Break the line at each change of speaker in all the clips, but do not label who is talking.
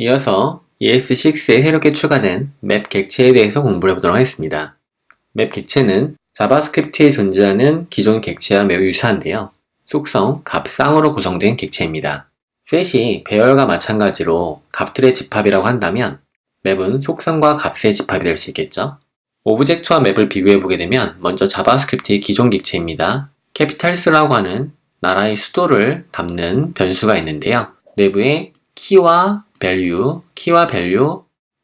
이어서 ES6에 새롭게 추가된 맵 객체에 대해서 공부를 해보도록 하겠습니다. 맵 객체는 자바스크립트에 존재하는 기존 객체와 매우 유사한데요. 속성, 값, 쌍으로 구성된 객체입니다. 셋이 배열과 마찬가지로 값들의 집합이라고 한다면 맵은 속성과 값의 집합이 될 수 있겠죠. 오브젝트와 맵을 비교해보게 되면 먼저 자바스크립트의 기존 객체입니다. 캐피탈스라고 하는 나라의 수도를 담는 변수가 있는데요. 내부에 키와 밸류,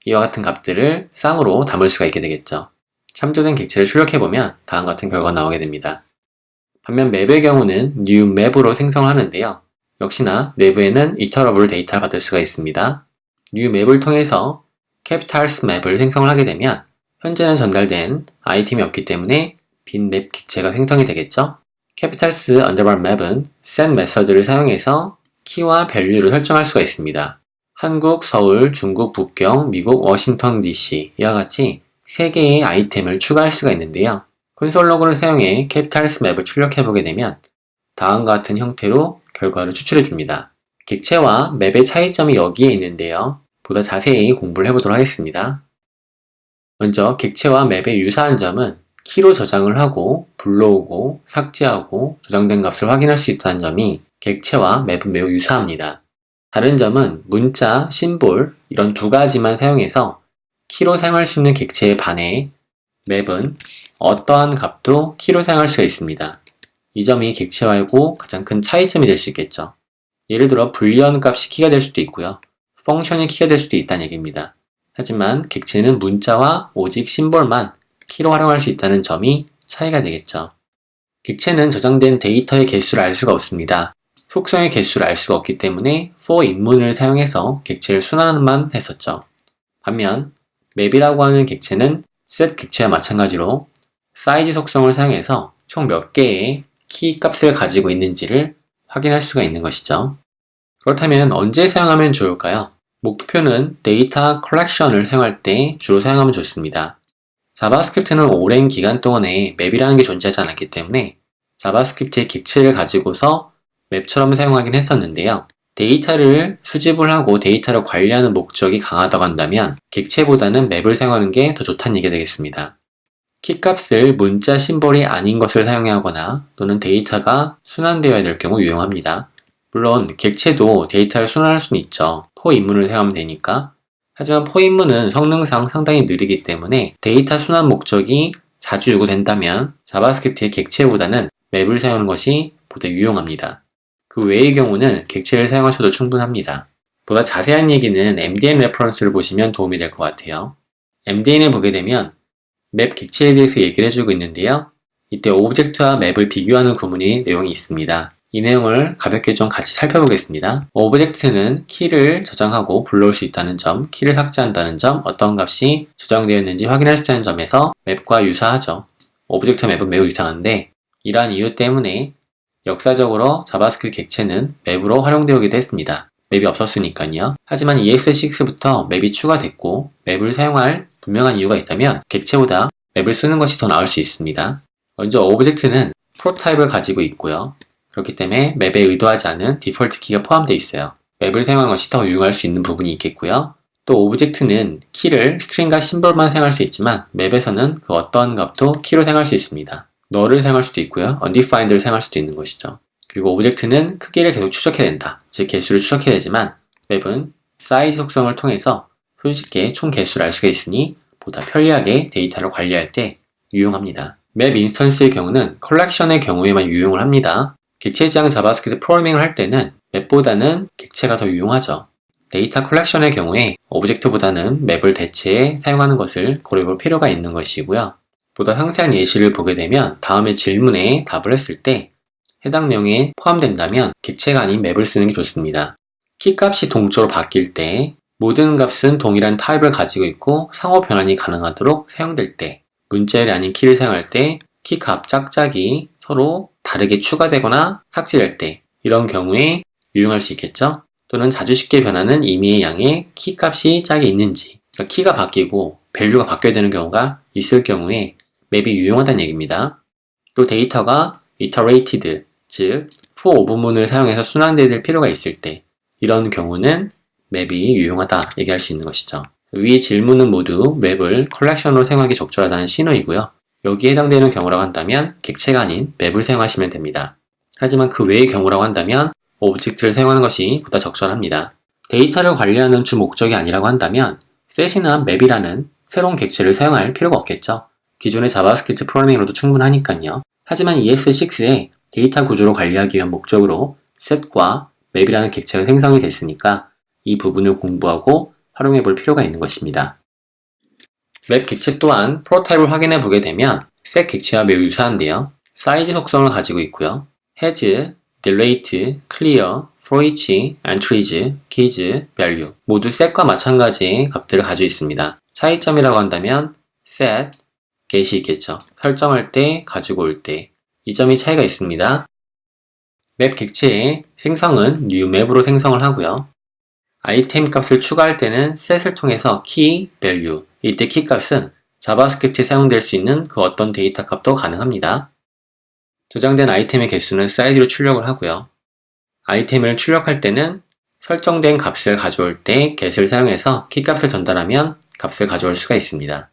이와 같은 값들을 쌍으로 담을 수가 있게 되겠죠. 참조된 객체를 출력해보면 다음과 같은 결과가 나오게 됩니다. 반면 맵의 경우는 new map으로 생성을 하는데요. 역시나 내부에는 iterable 데이터를 받을 수가 있습니다. new map을 통해서 capitals map을 생성을 하게 되면 현재는 전달된 아이템이 없기 때문에 빈 맵 객체가 생성이 되겠죠. capitals underbar map은 set 메서드를 사용해서 키와 밸류를 설정할 수가 있습니다. 한국, 서울, 중국, 북경, 미국, 워싱턴 DC 이와 같이 3개의 아이템을 추가할 수가 있는데요. 콘솔 로그를 사용해 캐피탈스 맵을 출력해보게 되면 다음과 같은 형태로 결과를 추출해줍니다. 객체와 맵의 차이점이 여기에 있는데요. 보다 자세히 공부를 해보도록 하겠습니다. 먼저 객체와 맵의 유사한 점은 키로 저장을 하고 불러오고 삭제하고 저장된 값을 확인할 수 있다는 점이 객체와 맵은 매우 유사합니다. 다른 점은 문자, 심볼 이런 두 가지만 사용해서 키로 사용할 수 있는 객체에 반해 맵은 어떠한 값도 키로 사용할 수가 있습니다. 이 점이 객체와의 가장 큰 차이점이 될 수 있겠죠. 예를 들어 불리언 값이 키가 될 수도 있고요. 펑션이 키가 될 수도 있다는 얘기입니다. 하지만 객체는 문자와 오직 심볼만 키로 활용할 수 있다는 점이 차이가 되겠죠. 객체는 저장된 데이터의 개수를 알 수가 없습니다. 속성의 개수를 알 수가 없기 때문에 for 입문을 사용해서 객체를 순환만 했었죠. 반면 맵이라고 하는 객체는 set 객체와 마찬가지로 사이즈 속성을 사용해서 총 몇 개의 키 값을 가지고 있는지를 확인할 수가 있는 것이죠. 그렇다면 언제 사용하면 좋을까요? 목표는 데이터 컬렉션을 사용할 때 주로 사용하면 좋습니다. 자바스크립트는 오랜 기간 동안에 맵이라는 게 존재하지 않았기 때문에 자바스크립트의 객체를 가지고서 맵처럼 사용하긴 했었는데요. 데이터를 수집을 하고 데이터를 관리하는 목적이 강하다고 한다면 객체보다는 맵을 사용하는 게 더 좋다는 얘기가 되겠습니다. 키값을 문자 심볼이 아닌 것을 사용하거나 또는 데이터가 순환되어야 될 경우 유용합니다. 물론 객체도 데이터를 순환할 수는 있죠. for 입문을 사용하면 되니까. 하지만 for 입문은 성능상 상당히 느리기 때문에 데이터 순환 목적이 자주 요구된다면 자바스크립트의 객체보다는 맵을 사용하는 것이 보다 유용합니다. 그 외의 경우는 객체를 사용하셔도 충분합니다. 보다 자세한 얘기는 MDN 레퍼런스를 보시면 도움이 될 것 같아요. MDN을 보게 되면 맵 객체에 대해서 얘기를 해주고 있는데요. 이때 오브젝트와 맵을 비교하는 구문이 내용이 있습니다. 이 내용을 가볍게 좀 같이 살펴보겠습니다. 오브젝트는 키를 저장하고 불러올 수 있다는 점, 키를 삭제한다는 점, 어떤 값이 저장되었는지 확인할 수 있다는 점에서 맵과 유사하죠. 오브젝트 맵은 매우 유사한데 이러한 이유 때문에 역사적으로 자바스크립트 객체는 맵으로 활용되기도 했습니다. 맵이 없었으니까요. 하지만 ES6부터 맵이 추가됐고 맵을 사용할 분명한 이유가 있다면 객체보다 맵을 쓰는 것이 더 나을 수 있습니다. 먼저 오브젝트는 프로타입을 가지고 있고요. 그렇기 때문에 맵에 의도하지 않은 디폴트 키가 포함되어 있어요. 맵을 사용하는 것이 더 유용할 수 있는 부분이 있겠고요. 또 오브젝트는 키를 스트링과 심볼만 사용할 수 있지만 맵에서는 그 어떤 값도 키로 사용할 수 있습니다. null을 사용할 수도 있고요. undefined를 사용할 수도 있는 것이죠. 그리고 오브젝트는 크기를 계속 추적해야 된다. 즉 개수를 추적해야 되지만 맵은 사이즈 속성을 통해서 손쉽게 총 개수를 알 수가 있으니 보다 편리하게 데이터를 관리할 때 유용합니다. 맵 인스턴스의 경우는 컬렉션의 경우에만 유용을 합니다. 객체 지향 자바스크립트 프로그래밍을 할 때는 맵보다는 객체가 더 유용하죠. 데이터 컬렉션의 경우에 오브젝트보다는 맵을 대체해 사용하는 것을 고려해볼 필요가 있는 것이고요. 보다 상세한 예시를 보게 되면 다음의 질문에 답을 했을 때 해당 내용에 포함된다면 객체가 아닌 맵을 쓰는 게 좋습니다. 키값이 동조로 바뀔 때 모든 값은 동일한 타입을 가지고 있고 상호 변환이 가능하도록 사용될 때 문자열이 아닌 키를 사용할 때 키값 짝짝이 서로 다르게 추가되거나 삭제될 때 이런 경우에 유용할 수 있겠죠? 또는 자주 쉽게 변하는 임의의 양에 키값이 짝이 있는지 그러니까 키가 바뀌고 밸류가 바뀌어야 되는 경우가 있을 경우에 맵이 유용하다는 얘기입니다. 또 데이터가 iterated, 즉 for 부분을 사용해서 순환되어야 될 필요가 있을 때 이런 경우는 맵이 유용하다 얘기할 수 있는 것이죠. 위 질문은 모두 맵을 컬렉션으로 사용하기 적절하다는 신호이고요. 여기에 해당되는 경우라고 한다면 객체가 아닌 맵을 사용하시면 됩니다. 하지만 그 외의 경우라고 한다면 오브젝트를 사용하는 것이 보다 적절합니다. 데이터를 관리하는 주 목적이 아니라고 한다면 셋이나 맵이라는 새로운 객체를 사용할 필요가 없겠죠. 기존의 자바스크립트 프로그래밍으로도 충분하니까요. 하지만 ES6에 데이터 구조를 관리하기 위한 목적으로 set과 맵이라는 객체가 생성이 됐으니까 이 부분을 공부하고 활용해 볼 필요가 있는 것입니다. 맵 객체 또한 프로타입을 확인해 보게 되면 set 객체와 매우 유사한데요. 사이즈 속성을 가지고 있고요. has, delete, clear, for each, entries, keys, value 모두 set과 마찬가지의 값들을 가지고 있습니다. 차이점이라고 한다면 set, get이 있겠죠. 설정할 때, 가지고 올 때 이 점이 차이가 있습니다. 맵 객체의 생성은 new 맵으로 생성을 하고요. 아이템 값을 추가할 때는 set을 통해서 key, value 이때 key 값은 자바스크립트에 사용될 수 있는 그 어떤 데이터 값도 가능합니다. 저장된 아이템의 개수는 사이즈로 출력을 하고요. 아이템을 출력할 때는 설정된 값을 가져올 때 get을 사용해서 key 값을 전달하면 값을 가져올 수가 있습니다.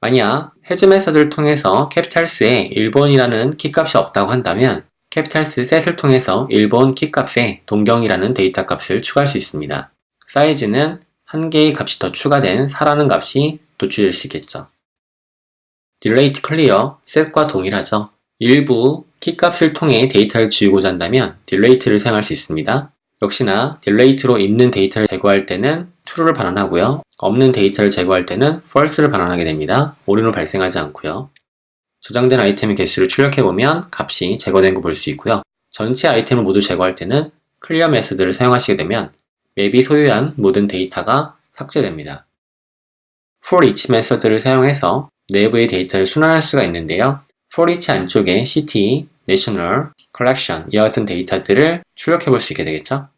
만약 has 메서드를 통해서 capitals에 1번이라는 키값이 없다고 한다면 capitals set을 통해서 1번 키값에 동경이라는 데이터 값을 추가할 수 있습니다. 사이즈는 한 개의 값이 더 추가된 4라는 값이 도출될 수 있겠죠. delete clear set과 동일하죠. 일부 키값을 통해 데이터를 지우고자 한다면 delete를 사용할 수 있습니다. 역시나 delete로 있는 데이터를 제거할 때는 true를 반환하고요. 없는 데이터를 제거할 때는 false를 반환하게 됩니다. 오류는 발생하지 않고요. 저장된 아이템의 개수를 출력해보면 값이 제거된 거 볼 수 있고요. 전체 아이템을 모두 제거할 때는 clear 메서드를 사용하시게 되면 맵이 소유한 모든 데이터가 삭제됩니다. for each 메서드를 사용해서 내부의 데이터를 순환할 수가 있는데요. for each 안쪽에 city, national, collection 이와 같은 데이터들을 출력해볼 수 있게 되겠죠.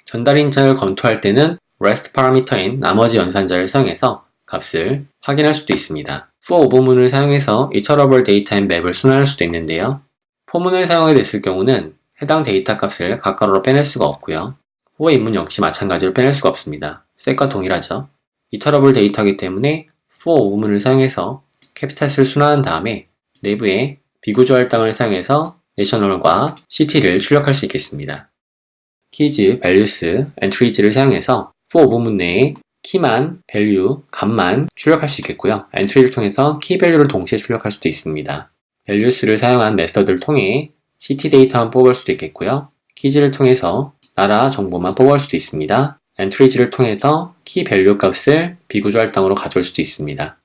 전달 인자를 검토할 때는 rest 파라미터인 나머지 연산자를 사용해서 값을 확인할 수도 있습니다. for 오버문을 사용해서 iterable 데이터인 맵을 순환할 수도 있는데요. for문을 사용하게 됐을 경우는 해당 데이터 값을 각각으로 빼낼 수가 없고요. for 입문 역시 마찬가지로 빼낼 수가 없습니다. set과 동일하죠. iterable 데이터이기 때문에 for 오버문을 사용해서 capitals를 순환한 다음에 내부에 비구조 할당을 사용해서 national과 city를 출력할 수 있겠습니다. keys, values, entries를 사용해서 for 오버문 내에 키만, value, 값만 출력할 수 있겠고요. entry를 통해서 key value를 동시에 출력할 수도 있습니다. values를 사용한 메서드를 통해 city 데이터만 뽑을 수도 있겠고요. keys를 통해서 나라 정보만 뽑을 수도 있습니다. entries를 통해서 key value 값을 비구조 할당으로 가져올 수도 있습니다.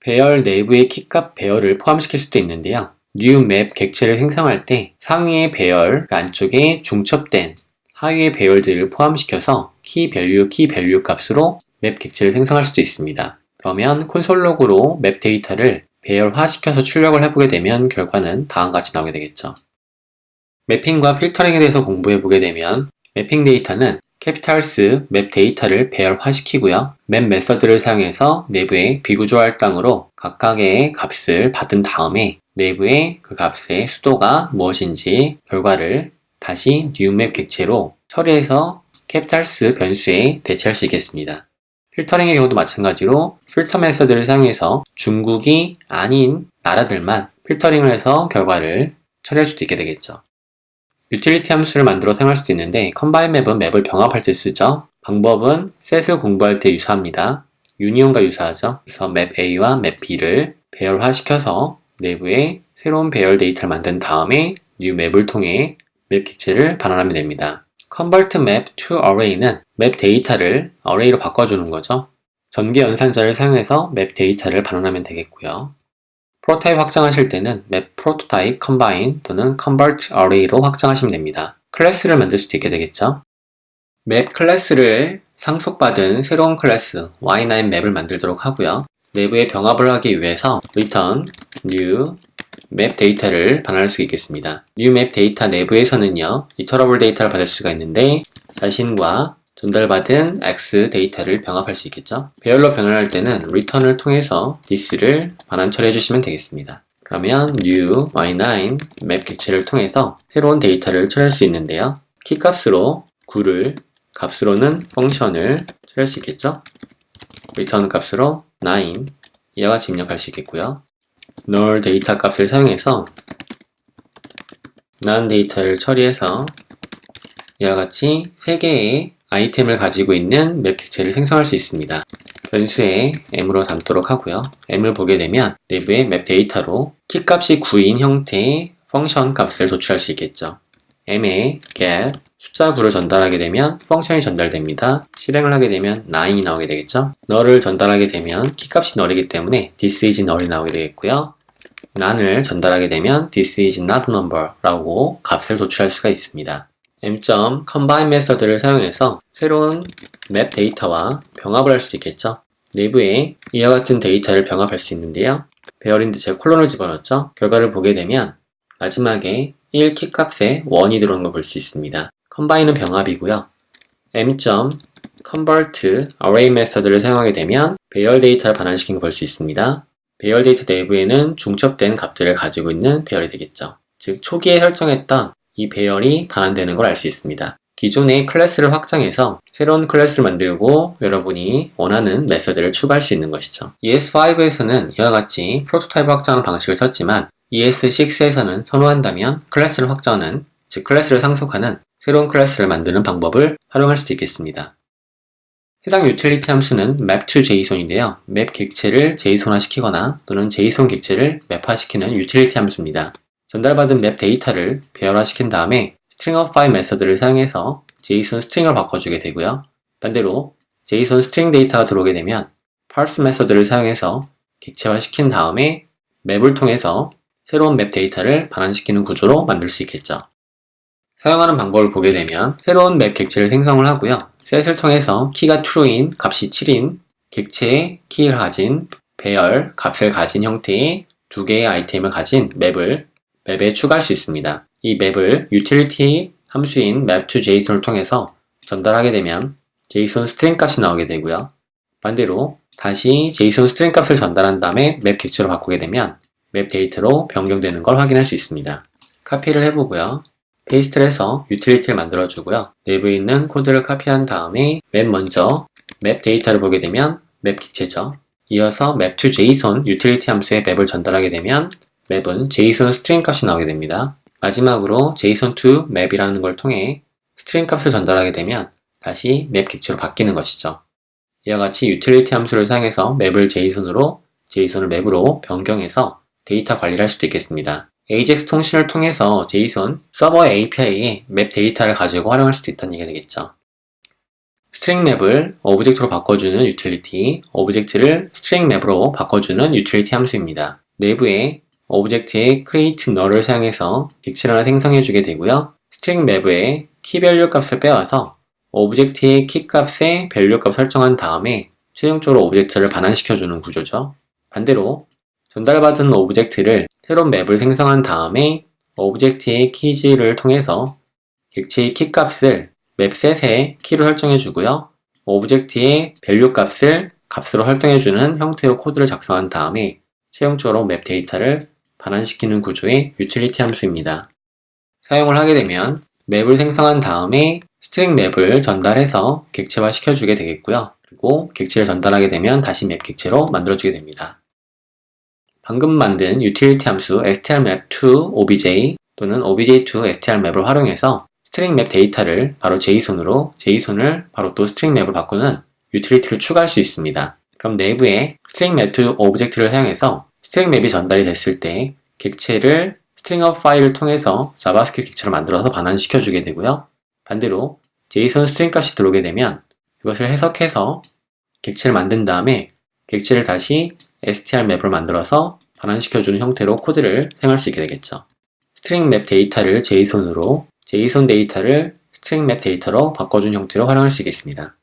배열 내부의 키값 배열을 포함시킬 수도 있는데요. new map 객체를 생성할 때 상위의 배열, 그 안쪽에 중첩된 하위의 배열들을 포함시켜서 key value 값으로 맵 객체를 생성할 수도 있습니다. 그러면 콘솔 로그로 맵 데이터를 배열화시켜서 출력을 해보게 되면 결과는 다음과 같이 나오게 되겠죠. 매핑과 필터링에 대해서 공부해보게 되면 매핑 데이터는 capitals 맵 데이터를 배열화시키고요. 맵 메서드를 사용해서 내부의 비구조 할당으로 각각의 값을 받은 다음에 내부의 그 값의 수도가 무엇인지 결과를 다시 newmap 객체로 처리해서 capitals 변수에 대체할 수 있겠습니다. 필터링의 경우도 마찬가지로 필터 메서드를 사용해서 중국이 아닌 나라들만 필터링을 해서 결과를 처리할 수도 있게 되겠죠. 유틸리티 함수를 만들어 사용할 수도 있는데 combine 맵은 맵을 병합할 때 쓰죠. 방법은 set을 공부할 때 유사합니다. 유니온과 유사하죠. 그래서 맵 A와 맵 B를 배열화시켜서 내부에 새로운 배열 데이터를 만든 다음에 new 맵을 통해 맵 객체를 반환하면 됩니다. convert map to array는 맵 데이터를 array로 바꿔주는 거죠. 전개 연산자를 사용해서 맵 데이터를 반환하면 되겠고요. 프로타입 확장하실 때는 맵 prototype combine 또는 convert array로 확장하시면 됩니다. 클래스를 만들 수도 있게 되겠죠. 맵 클래스를 상속받은 새로운 클래스 y9 맵을 만들도록 하고요. 내부에 병합을 하기 위해서 return new 맵 데이터를 반환할 수 있겠습니다. new 맵 데이터 내부에서는요, iterable 데이터를 받을 수가 있는데 자신과 전달받은 x 데이터를 병합할 수 있겠죠. 배열로 변환할 때는 return을 통해서 this를 반환 처리해 주시면 되겠습니다. 그러면 new y9 맵 객체를 통해서 새로운 데이터를 처리할 수 있는데요. 키값으로 9를 값으로는 펑션을 처리할 수 있겠죠? return 값으로 9 이와 같이 입력할 수 있겠고요. null 데이터 값을 사용해서 none 데이터를 처리해서 이와 같이 3개의 아이템을 가지고 있는 맵 객체를 생성할 수 있습니다. 변수에 m으로 담도록 하고요. m을 보게 되면 내부의 맵 데이터로 키값이 9인 형태의 펑션 값을 도출할 수 있겠죠. m에 get 숫자 9를 전달하게 되면 펑션이 전달됩니다. 실행을 하게 되면 9이 나오게 되겠죠. null을 전달하게 되면 키값이 null이기 때문에 this is null이 나오게 되겠고요. none을 전달하게 되면 this is not number 라고 값을 도출할 수가 있습니다. m.combine 메서드를 사용해서 새로운 맵 데이터와 병합을 할 수 있겠죠. 내부에 이와 같은 데이터를 병합할 수 있는데요. 배열인데 제가 콜론을 집어넣었죠. 결과를 보게 되면 마지막에 1 키값에 1이 들어오는 걸 볼 수 있습니다. combine은 병합이고요. m.convert array 메서드를 사용하게 되면 배열 데이터를 반환시킨 걸 볼 수 있습니다. 배열 데이터 내부에는 중첩된 값들을 가지고 있는 배열이 되겠죠. 즉 초기에 설정했던 이 배열이 반환되는 걸 알 수 있습니다. 기존의 클래스를 확장해서 새로운 클래스를 만들고 여러분이 원하는 메서드를 추가할 수 있는 것이죠. ES5에서는 이와 같이 프로토타입 확장하는 방식을 썼지만 ES6에서는 선호한다면 클래스를 확장하는, 즉 클래스를 상속하는 새로운 클래스를 만드는 방법을 활용할 수도 있겠습니다. 해당 유틸리티 함수는 map2json인데요. 맵 객체를 JSON화 시키거나 또는 JSON 객체를 맵화시키는 유틸리티 함수입니다. 전달받은 맵 데이터를 배열화시킨 다음에 stringofFile 메서드를 사용해서 JSON 스트링을 바꿔주게 되고요. 반대로 JSON 스트링 데이터가 들어오게 되면 parse 메서드를 사용해서 객체화시킨 다음에 맵을 통해서 새로운 맵 데이터를 반환시키는 구조로 만들 수 있겠죠. 사용하는 방법을 보게 되면 새로운 맵 객체를 생성을 하고요. set을 통해서 키가 true인 값이 7인 객체의 키를 가진 배열 값을 가진 형태의 두 개의 아이템을 가진 맵에 추가할 수 있습니다. 이 맵을 utility 함수인 map2json을 통해서 전달하게 되면 JSON 스트링 값이 나오게 되고요. 반대로 다시 JSON 스트링 값을 전달한 다음에 맵 객체로 바꾸게 되면 맵 데이터로 변경되는 걸 확인할 수 있습니다. 카피를 해보고요. 페이스트를 해서 utility를 만들어주고요. 내부에 있는 코드를 카피한 다음에 먼저 맵 데이터를 보게 되면 맵 객체죠. 이어서 map2json utility 함수에 맵을 전달하게 되면 맵은 JSON 스트링 값이 나오게 됩니다. 마지막으로 JSON to map이라는 걸 통해 스트링 값을 전달하게 되면 다시 맵 객체로 바뀌는 것이죠. 이와 같이 utility 함수를 사용해서 맵을 JSON을 맵으로 변경해서 데이터 관리를 할 수도 있겠습니다. AJAX 통신을 통해서 JSON 서버 API에 맵 데이터를 가지고 활용할 수도 있다는 얘기가 되겠죠. 스트링 맵을 오브젝트로 바꿔주는 utility, 오브젝트를 스트링 맵으로 바꿔주는 utility 함수입니다. 내부에 오브젝트의 create null을 사용해서 객체를 하나 생성해주게 되고요. 스트링 맵의 keyValue 값을 빼와서 오브젝트의 키값에 밸류 값 설정한 다음에 최종적으로 오브젝트를 반환시켜주는 구조죠. 반대로 전달받은 오브젝트를 새로운 맵을 생성한 다음에 오브젝트의 키즈를 통해서 객체의 키값을 맵셋에 키로 설정해주고요. 오브젝트의 밸류 값을 값으로 설정해주는 형태로 코드를 작성한 다음에 최종적으로 맵 데이터를 반환시키는 구조의 utility 함수입니다. 사용을 하게 되면 맵을 생성한 다음에 스트링 맵을 전달해서 객체화 시켜주게 되겠고요. 그리고 객체를 전달하게 되면 다시 맵 객체로 만들어주게 됩니다. 방금 만든 utility 함수 strmap2obj 또는 obj2strmap을 활용해서 스트링 맵 데이터를 바로 JSON을 바로 또 스트링 맵을 바꾸는 utility를 추가할 수 있습니다. 그럼 내부에 스트링 맵2 오브젝트를 사용해서 스트링 맵이 전달이 됐을 때 객체를 stringof 파일을 통해서 자바스크립트 객체로 만들어서 반환시켜주게 되고요. 반대로 JSON 스트링 값이 들어오게 되면 이것을 해석해서 객체를 만든 다음에 객체를 다시 strmap을 만들어서 반환시켜주는 형태로 코드를 사용할 수 있게 되겠죠. 스트링 맵 데이터를 JSON으로, JSON 데이터를 스트링 맵 데이터로 바꿔준 형태로 활용할 수 있겠습니다.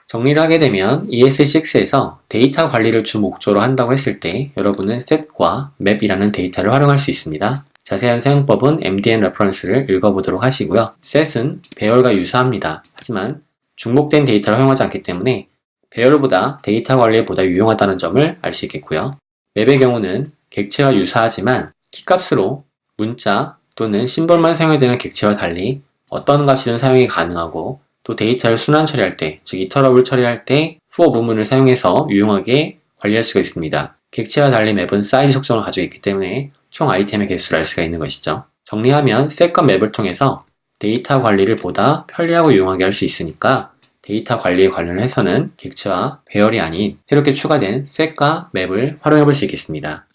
정리를 하게 되면 ES6에서 데이터 관리를 주 목적으로 한다고 했을 때 여러분은 set과 map이라는 데이터를 활용할 수 있습니다. 자세한 사용법은 MDN 레퍼런스를 읽어보도록 하시고요. set은 배열과 유사합니다. 하지만 중복된 데이터를 활용하지 않기 때문에 배열보다 데이터 관리에 보다 유용하다는 점을 알 수 있겠고요. map의 경우는 객체와 유사하지만 키값으로 문자 또는 심볼만 사용해야 되는 객체와 달리 어떤 값이든 사용이 가능하고 또 데이터를 순환 처리할 때, 즉 이터러블 처리할 때 for 부문을 사용해서 유용하게 관리할 수가 있습니다. 객체와 달리 맵은 사이즈 속성을 가지고 있기 때문에 총 아이템의 개수를 알 수가 있는 것이죠. 정리하면 set과 맵을 통해서 데이터 관리를 보다 편리하고 유용하게 할 수 있으니까 데이터 관리에 관련해서는 객체와 배열이 아닌 새롭게 추가된 set과 맵을 활용해 볼 수 있겠습니다.